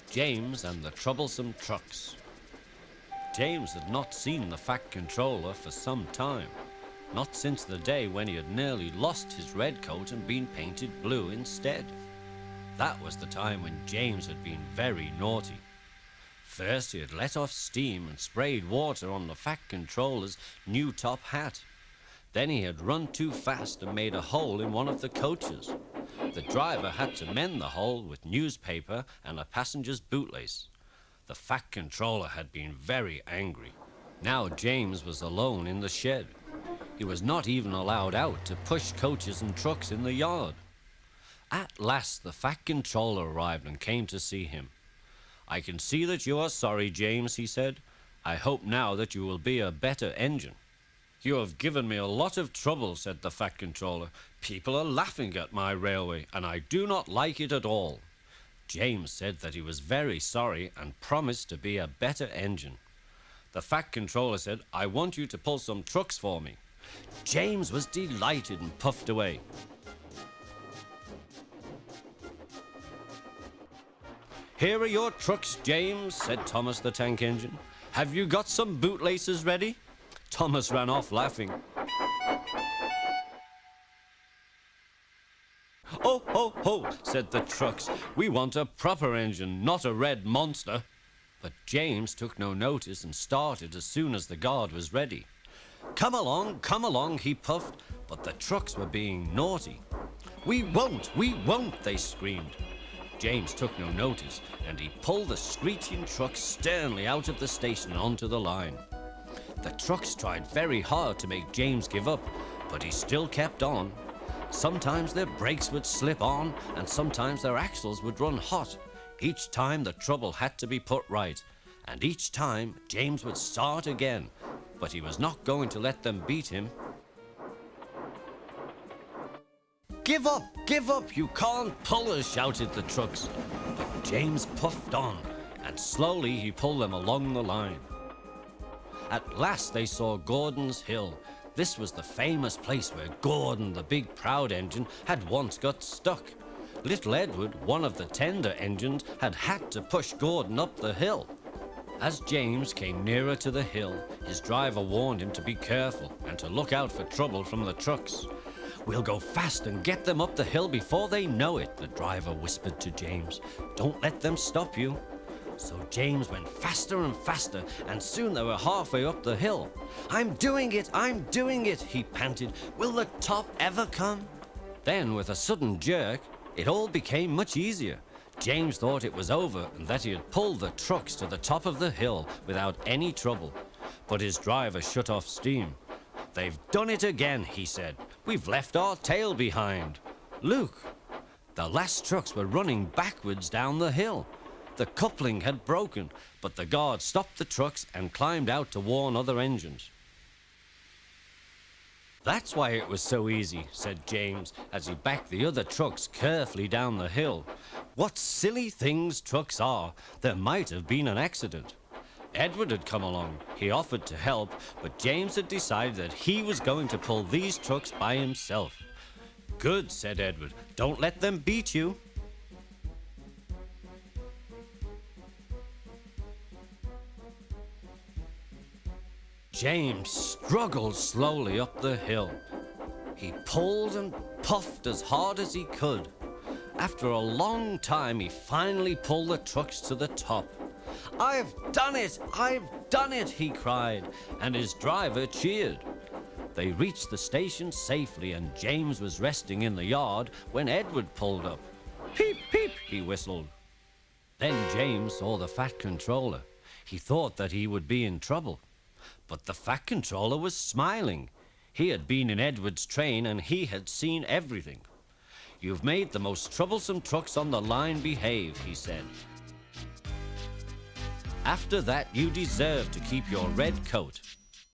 James and the Troublesome Trucks. James had not seen the Fat Controller for some time, not since the day when he had nearly lost his red coat and been painted blue instead. That was the time when James had been very naughty. First he had let off steam and sprayed water on the Fat Controller's new top hat. Then he had run too fast and made a hole in one of the coaches. The driver had to mend the hole with newspaper and a passenger's bootlace. The Fat Controller had been very angry. Now James was alone in the shed. He was not even allowed out to push coaches and trucks in the yard. At last the Fat Controller arrived and came to see him. "I can see that you are sorry, James," he said. "I hope now that you will be a better engine." "You have given me a lot of trouble," said the Fat Controller. "People are laughing at my railway, and I do not like it at all." James said that he was very sorry and promised to be a better engine. The Fat Controller said, "I want you to pull some trucks for me." James was delighted and puffed away. "Here are your trucks, James," said Thomas the Tank Engine. "Have you got some bootlaces ready?" Thomas ran off laughing. "Oh, ho, ho," said the trucks. "We want a proper engine, not a red monster." But James took no notice and started as soon as the guard was ready. Come along," he puffed, but the trucks were being naughty. We won't," they screamed. James took no notice, and he pulled the screeching trucks sternly out of the station onto the line. The trucks tried very hard to make James give up, but he still kept on. Sometimes their brakes would slip on, and sometimes their axles would run hot. Each time the trouble had to be put right, and each time James would start again, but he was not going to let them beat him. Give up, you can't pull us," shouted the trucks. But James puffed on, and slowly he pulled them along the line. At last they saw Gordon's Hill. This was the famous place where Gordon, the big proud engine, had once got stuck. Little Edward, one of the tender engines, had to push Gordon up the hill. As James came nearer to the hill, his driver warned him to be careful and to look out for trouble from the trucks. "We'll go fast and get them up the hill before they know it," the driver whispered to James. "Don't let them stop you." So James went faster and faster, and soon they were halfway up the hill. I'm doing it," he panted. "Will the top ever come?" Then, with a sudden jerk, it all became much easier. James thought it was over and that he had pulled the trucks to the top of the hill without any trouble. But his driver shut off steam. "They've done it again," he said. "We've left our tail behind. Look!" The last trucks were running backwards down the hill. The coupling had broken, but the guard stopped the trucks and climbed out to warn other engines. "That's why it was so easy," said James, as he backed the other trucks carefully down the hill. "What silly things trucks are! There might have been an accident." Edward had come along. He offered to help, but James had decided that he was going to pull these trucks by himself. "Good," said Edward. "Don't let them beat you." James struggled slowly up the hill. He pulled and puffed as hard as he could. After a long time, he finally pulled the trucks to the top. I've done it, he cried, and his driver cheered. They reached the station safely, and James was resting in the yard when Edward pulled up. "Peep, peep," he whistled. Then James saw the Fat Controller. He thought that he would be in trouble. But the Fat Controller was smiling. He had been in Edward's train and he had seen everything. "You've made the most troublesome trucks on the line behave," he said. "After that, you deserve to keep your red coat."